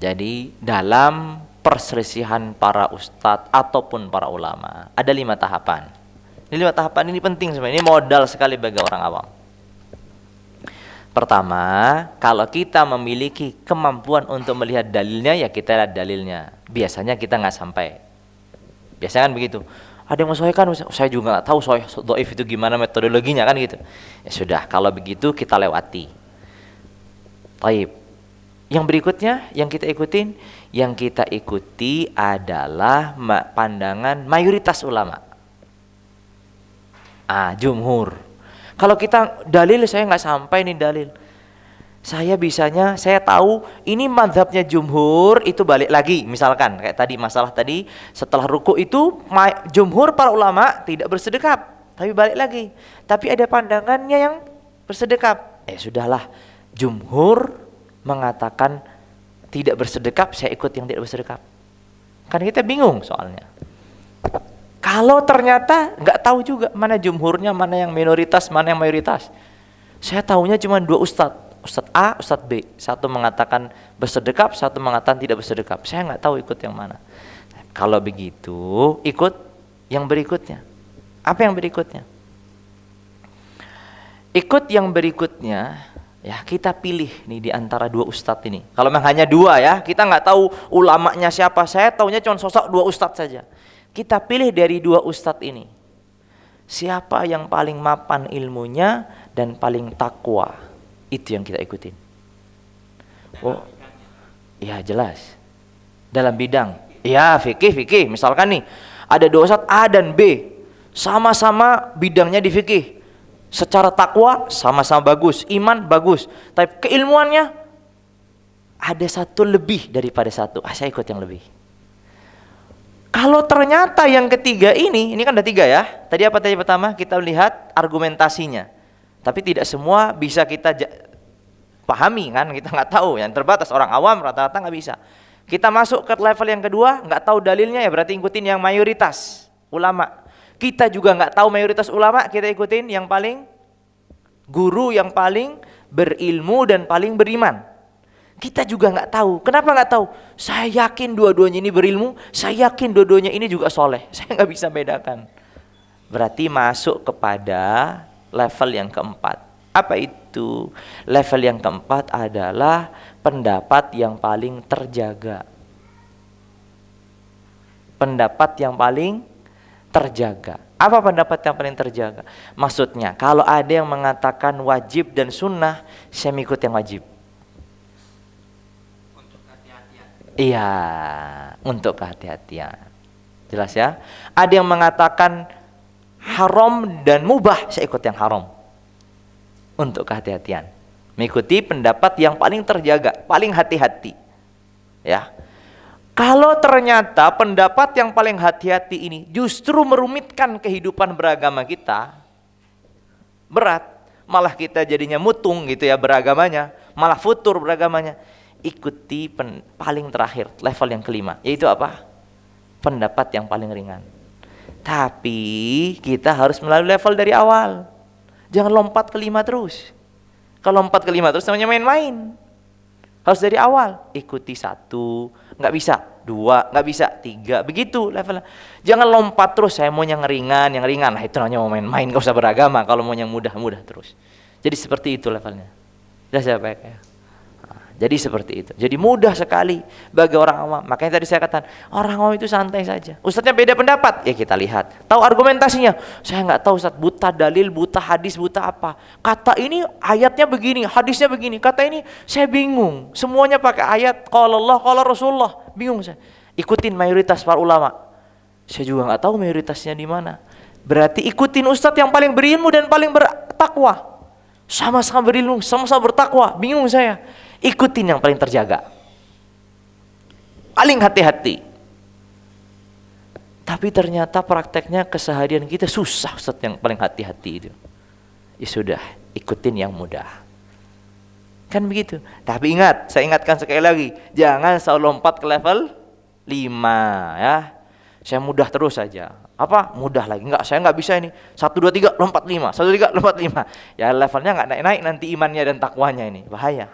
Jadi dalam perselisihan para ustadz ataupun para ulama ada 5 tahapan. Ini 5 tahapan ini penting sebenarnya. Ini modal sekali bagi orang awam. Pertama, kalau kita memiliki kemampuan untuk melihat dalilnya, ya kita lihat dalilnya. Biasanya kita nggak sampai. Biasanya kan begitu. Ada yang mensohhikan, saya juga nggak tahu sahih dhaif itu gimana metodologinya kan gitu. Ya sudah, kalau begitu kita lewati. Taib. Yang berikutnya yang kita ikuti adalah pandangan mayoritas ulama. Jumhur. Kalau kita dalil, saya nggak sampai nih dalil. Saya tahu ini mazhabnya jumhur, itu balik lagi. Misalkan kayak tadi masalah tadi, setelah ruku itu jumhur para ulama tidak bersedekap, tapi balik lagi. Tapi ada pandangannya yang bersedekap. Sudahlah, jumhur mengatakan tidak bersedekap, saya ikut yang tidak bersedekap. Kan kita bingung soalnya. Kalau ternyata nggak tahu juga mana jumhurnya, mana yang minoritas, mana yang mayoritas. Saya tahunya cuma 2 ustadz, Ustadz A, Ustadz B. Satu mengatakan bersedekap, satu mengatakan tidak bersedekap. Saya nggak tahu ikut yang mana. Kalau begitu, ikut yang berikutnya. Apa yang berikutnya? Ikut yang berikutnya, ya kita pilih nih di antara 2 ustadz ini. Kalau memang hanya 2 ya, kita nggak tahu ulamanya siapa. Saya tahunya cuma sosok 2 ustadz saja. Kita pilih dari 2 ustadz ini. Siapa yang paling mapan ilmunya dan paling takwa, itu yang kita ikutin. Ya jelas. Dalam bidang, ya fikih. Misalkan nih, ada 2 ustadz A dan B, sama-sama bidangnya di fikih. Secara takwa sama-sama bagus, iman bagus, tapi keilmuannya ada satu lebih daripada satu. Saya ikut yang lebih. Kalau ternyata yang ketiga ini kan ada 3 ya. Tadi apa tadi pertama? Kita lihat argumentasinya. Tapi tidak semua bisa kita pahami kan, kita nggak tahu. Yang terbatas orang awam rata-rata nggak bisa. Kita masuk ke level yang kedua, nggak tahu dalilnya, ya berarti ikutin yang mayoritas ulama. Kita juga nggak tahu mayoritas ulama, kita ikutin yang paling guru, yang paling berilmu dan paling beriman. Kita juga nggak tahu. Kenapa nggak tahu? Saya yakin dua-duanya ini berilmu, saya yakin dua-duanya ini juga soleh. Saya nggak bisa bedakan. Berarti masuk kepada level yang keempat. Apa itu? Level yang keempat adalah pendapat yang paling terjaga. Pendapat yang paling terjaga. Apa pendapat yang paling terjaga? Maksudnya, kalau ada yang mengatakan wajib dan sunnah, saya mengikut yang wajib. Iya, untuk kehati-hatian. Jelas ya? Ada yang mengatakan haram dan mubah, saya ikut yang haram. Untuk kehati-hatian. Mengikuti pendapat yang paling terjaga, paling hati-hati. Ya. Kalau ternyata pendapat yang paling hati-hati ini justru merumitkan kehidupan beragama kita, berat, malah kita jadinya mutung gitu ya beragamanya, malah futur beragamanya. Ikuti paling terakhir, level yang kelima, yaitu apa? Pendapat yang paling ringan. Tapi kita harus melalui level dari awal. Jangan lompat ke 5 terus. Kalau lompat ke 5 terus namanya main-main. Harus dari awal. Ikuti 1, nggak bisa 2, nggak bisa 3, begitu levelnya. Jangan lompat terus, saya mau yang ringan. Nah itu namanya mau main-main, nggak usah beragama. Kalau mau yang mudah-mudah terus. Jadi seperti itu levelnya. Jelas ya Pak ya? Jadi seperti itu. Jadi mudah sekali bagi orang awam. Makanya tadi saya katakan orang awam itu santai saja. Ustadznya beda pendapat, ya kita lihat. Tahu argumentasinya? Saya nggak tahu Ustadz. Buta dalil, buta hadis, buta apa. Kata ini ayatnya begini, hadisnya begini. Kata ini saya bingung. Semuanya pakai ayat. Qala Allah, qala Rasulullah. Bingung saya. Ikutin mayoritas para ulama. Saya juga nggak tahu mayoritasnya di mana. Berarti ikutin Ustadz yang paling berilmu dan paling bertakwa. Sama-sama berilmu, sama-sama bertakwa. Bingung saya. Ikutin yang paling terjaga, paling hati-hati. Tapi ternyata prakteknya keseharian kita susah Ustaz yang paling hati-hati itu. Ya sudah, ikutin yang mudah. Kan begitu. Tapi ingat, saya ingatkan sekali lagi, jangan selalu lompat ke level 5 ya. Saya mudah terus saja. Apa? Mudah lagi. Enggak, saya enggak bisa ini. 1 2 3 lompat 5. 1 2 3 lompat 5. Ya levelnya enggak naik-naik nanti imannya dan takwanya ini. Bahaya.